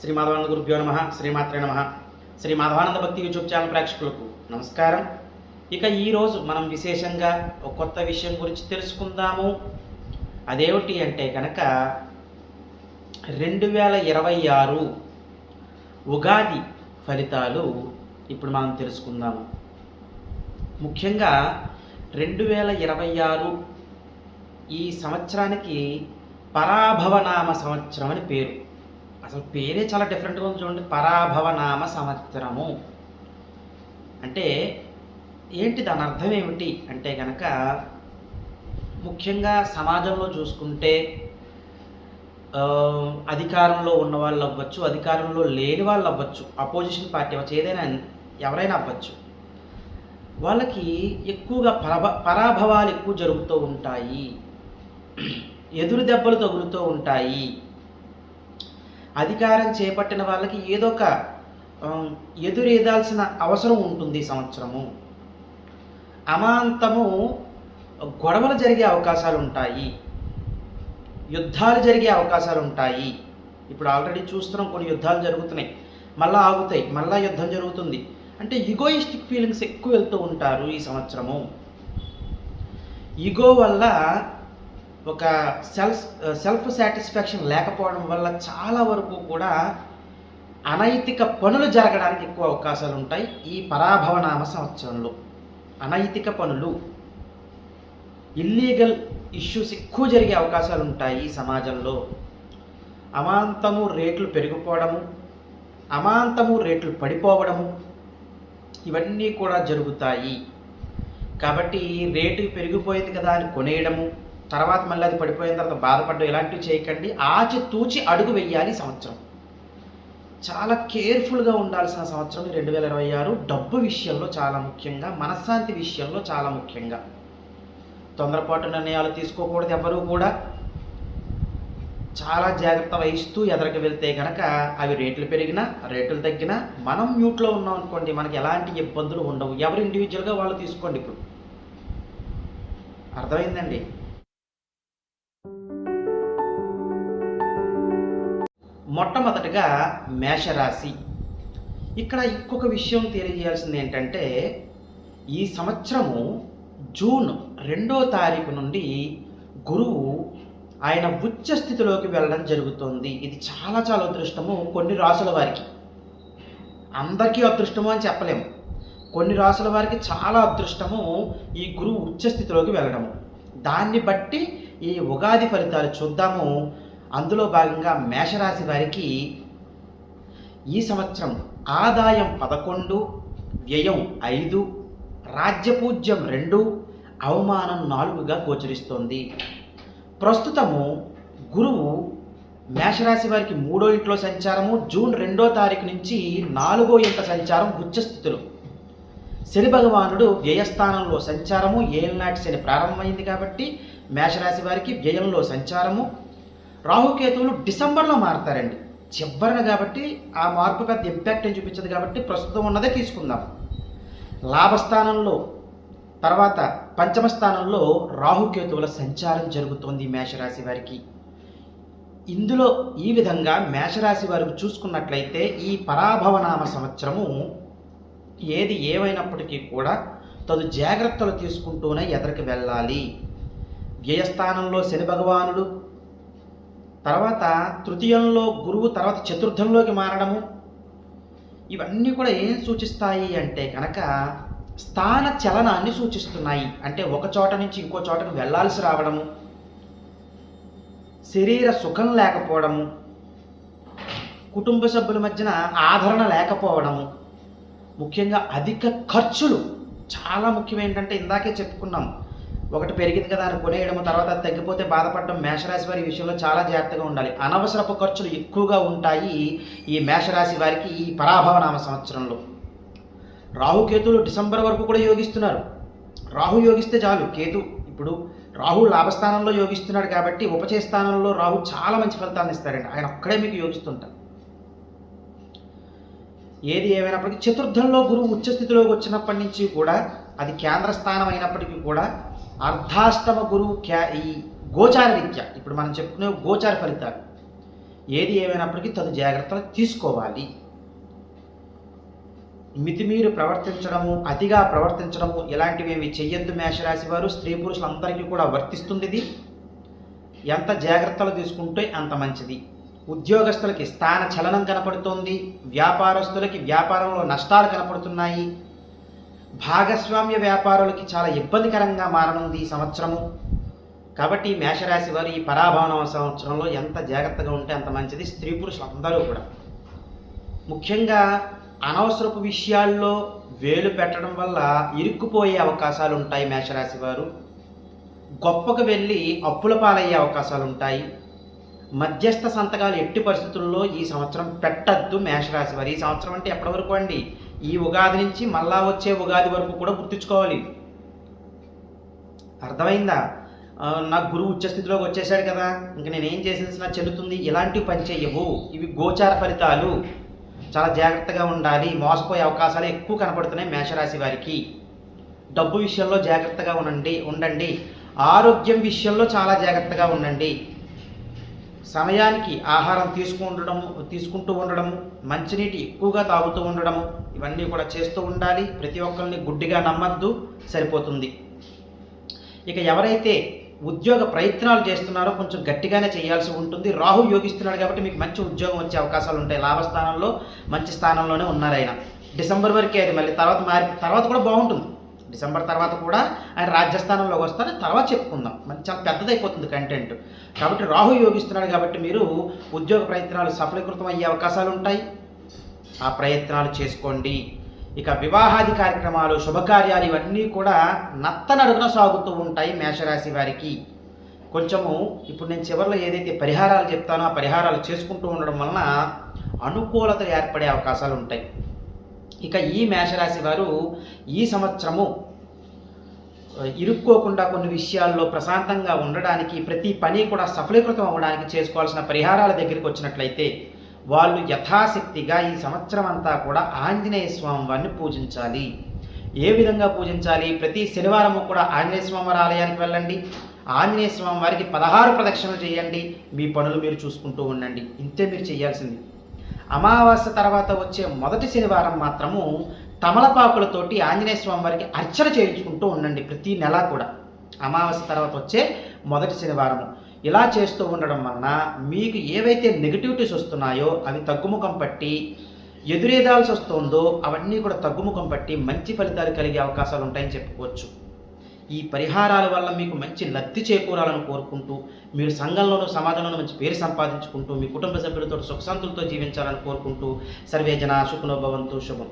శ్రీ మాధవానంద గురుభ్యో నమ. శ్రీమాత్రే నమ. శ్రీ మాధవానంద భక్తి యూట్యూబ్ ఛానల్ ప్రేక్షకులకు నమస్కారం. ఇక ఈరోజు మనం విశేషంగా ఒక కొత్త విషయం గురించి తెలుసుకుందాము. అదేమిటి అంటే కనుక 2026 ఉగాది ఫలితాలు ఇప్పుడు మనం తెలుసుకుందాము. ముఖ్యంగా 2026 ఈ సంవత్సరానికి పరాభవనామ సంవత్సరం అని పేరు. అసలు పేరే చాలా డిఫరెంట్గా ఉంది చూడండి. పరాభవనామ సంవత్సరము అంటే ఏంటి, దాని అర్థం ఏమిటి అంటే కనుక ముఖ్యంగా సమాజంలో చూసుకుంటే అధికారంలో ఉన్న వాళ్ళు అవ్వచ్చు, అధికారంలో లేని వాళ్ళు అవ్వచ్చు, అపోజిషన్ పార్టీ అవ్వచ్చు, ఏదైనా ఎవరైనా అవ్వచ్చు, వాళ్ళకి ఎక్కువగా పరాభవాలు ఎక్కువ జరుగుతూ ఉంటాయి, ఎదురు దెబ్బలు తగులుతూ ఉంటాయి. అధికారం చేపట్టిన వాళ్ళకి ఏదో ఒక ఎదురేదాల్సిన అవసరం ఉంటుంది. ఈ సంవత్సరము అమాంతము గొడవలు జరిగే అవకాశాలు ఉంటాయి, యుద్ధాలు జరిగే అవకాశాలు ఉంటాయి. ఇప్పుడు ఆల్రెడీ చూస్తున్నాం, కొన్ని యుద్ధాలు జరుగుతున్నాయి, మళ్ళీ ఆగుతాయి, మళ్ళీ యుద్ధం జరుగుతుంది. అంటే ఈగోయిస్టిక్ ఫీలింగ్స్ ఎక్కువ వెళ్తూ ఉంటారు ఈ సంవత్సరము. ఈగో వల్ల ఒక సెల్ఫ్ సాటిస్ఫాక్షన్ లేకపోవడం వల్ల చాలా వరకు కూడా అనైతిక పనులు జరగడానికి ఎక్కువ అవకాశాలు ఉంటాయి. ఈ పరాభవనామ సంవత్సరంలో అనైతిక పనులు, ఇల్లీగల్ ఇష్యూస్ ఎక్కువ జరిగే అవకాశాలు ఉంటాయి ఈ సమాజంలో. అమాంతము రేట్లు పెరిగిపోవడము, అమాంతము రేట్లు పడిపోవడము, ఇవన్నీ కూడా జరుగుతాయి. కాబట్టి రేటు పెరిగిపోయింది కదా అని కొనేయడము, తర్వాత మళ్ళీ అది పడిపోయిన తర్వాత బాధపడడం, ఇలాంటివి చేయకండి. ఆచితూచి అడుగు వెయ్యాలి. సంవత్సరం చాలా కేర్ఫుల్గా ఉండాల్సిన సంవత్సరం 2026. డబ్బు విషయంలో చాలా ముఖ్యంగా, మనశ్శాంతి విషయంలో చాలా ముఖ్యంగా తొందరపాటు నిర్ణయాలు తీసుకోకూడదు. ఎవరు కూడా చాలా జాగ్రత్త వహిస్తూ ఎదరికి వెళ్తే కనుక అవి రేట్లు పెరిగినా రేట్లు తగ్గినా మనం మ్యూట్లో ఉన్నాం అనుకోండి, మనకి ఎలాంటి ఇబ్బందులు ఉండవు. ఎవరు ఇండివిజువల్గా వాళ్ళు తీసుకోండి. ఇప్పుడు అర్థమైందండి. మొట్టమొదటిగా మేషరాశి. ఇక్కడ ఇంకొక విషయం తెలియజేయాల్సింది ఏంటంటే, ఈ సంవత్సరము జూన్ 2వ తారీఖు నుండి గురువు ఆయన ఉచ్చ స్థితిలోకి వెళ్ళడం జరుగుతుంది. ఇది చాలా చాలా అదృష్టము కొన్ని రాసుల వారికి. అందరికీ అదృష్టము అని చెప్పలేము. కొన్ని రాసుల వారికి చాలా అదృష్టము ఈ గురువు ఉచ్చ స్థితిలోకి వెళ్ళడము. దాన్ని బట్టి ఈ ఉగాది ఫలితాలు చూద్దాము. అందులో భాగంగా మేషరాశి వారికి ఈ సంవత్సరం ఆదాయం 11, వ్యయం 5, రాజ్యపూజ్యం 2, అవమానం 4గా గోచరిస్తోంది. ప్రస్తుతము గురువు మేషరాశి వారికి 3వ ఇంట్లో సంచారము, జూన్ 2వ తారీఖు నుంచి 4వ ఇంట సంచారం ఉచ్చస్థితులు. శని భగవానుడు వ్యయస్థానంలో సంచారము, ఏలినాటి శని ప్రారంభమైంది కాబట్టి మేషరాశి వారికి వ్యయంలో సంచారము. రాహుకేతువులు డిసెంబర్లో మారుతారండి, చివరన, కాబట్టి ఆ మార్పు పెద్ద ఇంపాక్ట్ ఏం చూపించదు. కాబట్టి ప్రస్తుతం ఉన్నదే తీసుకుందాం. లాభస్థానంలో తర్వాత పంచమ స్థానంలో రాహుకేతువుల సంచారం జరుగుతోంది మేషరాశి వారికి. ఇందులో ఈ విధంగా మేషరాశి వారికి చూసుకున్నట్లయితే ఈ పరాభవనామ సంవత్సరము ఏది ఏమైనప్పటికీ కూడా తదు జాగ్రత్తలు తీసుకుంటూనే ఎదరికి వెళ్ళాలి. వ్యయస్థానంలో శని భగవానుడు, తర్వాత తృతీయంలో గురువు, తర్వాత చతుర్థంలోకి మారడము, ఇవన్నీ కూడా ఏం సూచిస్తాయి అంటే కనుక స్థాన చలనాన్ని సూచిస్తున్నాయి. అంటే ఒక చోట నుంచి ఇంకో చోటకు వెళ్ళాల్సి రావడము, శరీర సుఖం లేకపోవడము, కుటుంబ సభ్యుల మధ్యన ఆదరణ లేకపోవడము, ముఖ్యంగా అధిక ఖర్చులు చాలా ముఖ్యం. ఏంటంటే ఇందాకే చెప్పుకున్నాం, ఒకటి పెరిగింది కదా అని కొనేయడము, తర్వాత అది తగ్గిపోతే బాధపడడం. మేషరాశి వారి విషయంలో చాలా జాగ్రత్తగా ఉండాలి. అనవసరపు ఖర్చులు ఎక్కువగా ఉంటాయి ఈ మేషరాశి వారికి ఈ పరాభవనామ సంవత్సరంలో. రాహుకేతువులు డిసెంబర్ వరకు కూడా యోగిస్తున్నారు. రాహు యోగిస్తే చాలు. కేతు ఇప్పుడు రాహు లాభస్థానంలో యోగిస్తున్నాడు కాబట్టి ఉపచయ స్థానంలో రాహు చాలా మంచి ఫలితాలను ఇస్తాడండి. ఆయన ఒక్కడే మీకు యోగిస్తుంటారు. ఏది ఏమైనప్పటికీ చతుర్థంలో గురువు ఉచ్చస్థితిలోకి వచ్చినప్పటి నుంచి కూడా అది కేంద్ర స్థానం అయినప్పటికీ కూడా అర్ధాష్టమ గురువు ఈ గోచార రీత్యా ఇప్పుడు మనం చెప్పుకునే గోచార ఫలితాలు ఏది ఏమైనప్పటికీ తగు జాగ్రత్తలు తీసుకోవాలి. మితిమీరి ప్రవర్తించడము, అతిగా ప్రవర్తించడము ఇలాంటివి ఏమి చెయ్యొద్దు మేషరాశి వారు. స్త్రీ పురుషులందరికీ కూడా వర్తిస్తుంది ఇది. ఎంత జాగ్రత్తలు తీసుకుంటే అంత మంచిది. ఉద్యోగస్తులకి స్థాన చలనం కనపడుతోంది. వ్యాపారస్తులకి వ్యాపారంలో నష్టాలు కనపడుతున్నాయి. భాగస్వామ్య వ్యాపారులకి చాలా ఇబ్బందికరంగా మారనుంది ఈ సంవత్సరము. కాబట్టి మేషరాశి వారు ఈ పరాభవన సంవత్సరంలో ఎంత జాగ్రత్తగా ఉంటే అంత మంచిది. స్త్రీ పురుషులందరూ కూడా ముఖ్యంగా అనవసరపు విషయాల్లో వేలు పెట్టడం వల్ల ఇరుక్కుపోయే అవకాశాలు ఉంటాయి. మేషరాశి వారు గొప్పకు వెళ్ళి అప్పుల పాలయ్యే అవకాశాలు ఉంటాయి. మధ్యస్థ సంతకాలు ఎట్టి పరిస్థితుల్లో ఈ సంవత్సరం పెట్టద్దు మేషరాశి వారు. ఈ సంవత్సరం అంటే ఎప్పటి వరకు అండి? ఈ ఉగాది నుంచి మళ్ళా వచ్చే ఉగాది వరకు కూడా గుర్తుంచుకోవాలి. అర్థమైందా? నాకు గురువు ఉచ్చస్థితిలోకి వచ్చేసాడు కదా, ఇంక నేనేం చేసేసినా చెల్లుతుంది, ఇలాంటివి పని చేయవు. ఇవి గోచార ఫలితాలు. చాలా జాగ్రత్తగా ఉండాలి. మోసపోయే అవకాశాలు ఎక్కువ కనపడుతున్నాయి మేషరాశి వారికి. డబ్బు విషయంలో జాగ్రత్తగా ఉండండి. ఆరోగ్యం విషయంలో చాలా జాగ్రత్తగా ఉండండి. సమయానికి ఆహారం తీసుకుంటూ ఉండడము, మంచినీటి ఎక్కువగా తాగుతూ ఉండడము, ఇవన్నీ కూడా చేస్తూ ఉండాలి. ప్రతి ఒక్కరిని గుడ్డిగా నమ్మద్దు, సరిపోతుంది. ఇక ఎవరైతే ఉద్యోగ ప్రయత్నాలు చేస్తున్నారో కొంచెం గట్టిగానే చేయాల్సి ఉంటుంది. రాహు యోగిస్తున్నాడు కాబట్టి మీకు మంచి ఉద్యోగం వచ్చే అవకాశాలు ఉంటాయి. లాభస్థానంలో మంచి స్థానంలోనే ఉన్నారు ఆయన. డిసెంబర్ వరకే అది, మళ్ళీ తర్వాత కూడా బాగుంటుంది. డిసెంబర్ తర్వాత కూడా ఆయన రాజ్యస్థానంలోకి వస్తారు. తర్వాత చెప్పుకుందాం, మంచి చాలా పెద్దదైపోతుంది కంటెంట్. కాబట్టి రాహు యోగిస్తున్నాడు కాబట్టి మీరు ఉద్యోగ ప్రయత్నాలు సఫలీకృతం అయ్యే అవకాశాలు ఉంటాయి. ఆ ప్రయత్నాలు చేసుకోండి. ఇక వివాహాది కార్యక్రమాలు, శుభకార్యాలు ఇవన్నీ కూడా నత్తనడుగున సాగుతూ ఉంటాయి మేషరాశి వారికి. కొంచెము ఇప్పుడు నేను చివరిలో ఏదైతే పరిహారాలు చెప్తానో ఆ పరిహారాలు చేసుకుంటూ ఉండడం వలన అనుకూలత ఏర్పడే అవకాశాలు ఉంటాయి. ఇక ఈ మేషరాశి వారు ఈ సంవత్సరము ఇరుక్కోకుండా కొన్ని విషయాల్లో ప్రశాంతంగా ఉండడానికి, ప్రతి పని కూడా సఫలీకృతం అవ్వడానికి చేసుకోవాల్సిన పరిహారాల దగ్గరికి వచ్చినట్లయితే వాళ్ళు యథాశక్తిగా ఈ సంవత్సరం అంతా కూడా ఆంజనేయ స్వామి వారిని పూజించాలి. ఏ విధంగా పూజించాలి? ప్రతి శనివారము కూడా ఆంజనేయ స్వామి వారి ఆలయానికి వెళ్ళండి. ఆంజనేయ స్వామి వారికి 16 ప్రదక్షిణలు చేయండి. మీ పనులు మీరు చూసుకుంటూ ఉండండి. ఇంతే మీరు చేయాల్సింది. అమావాస్య తర్వాత వచ్చే మొదటి శనివారం మాత్రము తమలపాకులతోటి ఆంజనేయ స్వామి వారికి అర్చన చేయించుకుంటూ ఉండండి. ప్రతి నెల కూడా అమావాస్య తర్వాత వచ్చే మొదటి శనివారము ఇలా చేస్తూ ఉండడం వలన మీకు ఏవైతే నెగిటివిటీస్ వస్తున్నాయో అవి తగ్గుముఖం పట్టి, ఎదురేదాల్సి వస్తుందో అవన్నీ కూడా తగ్గుముఖం పట్టి మంచి ఫలితాలు కలిగే అవకాశాలు ఉంటాయని చెప్పుకోవచ్చు. ఈ పరిహారాల వల్ల మీకు మంచి లబ్ధి చేకూరాలని కోరుకుంటూ, మీరు సంఘంలోనూ సమాజంలోనూ మంచి పేరు సంపాదించుకుంటూ, మీ కుటుంబ సభ్యులతో సుఖశాంతులతో జీవించాలని కోరుకుంటూ, సర్వే జనా సుఖినో భవంతు. శుభం.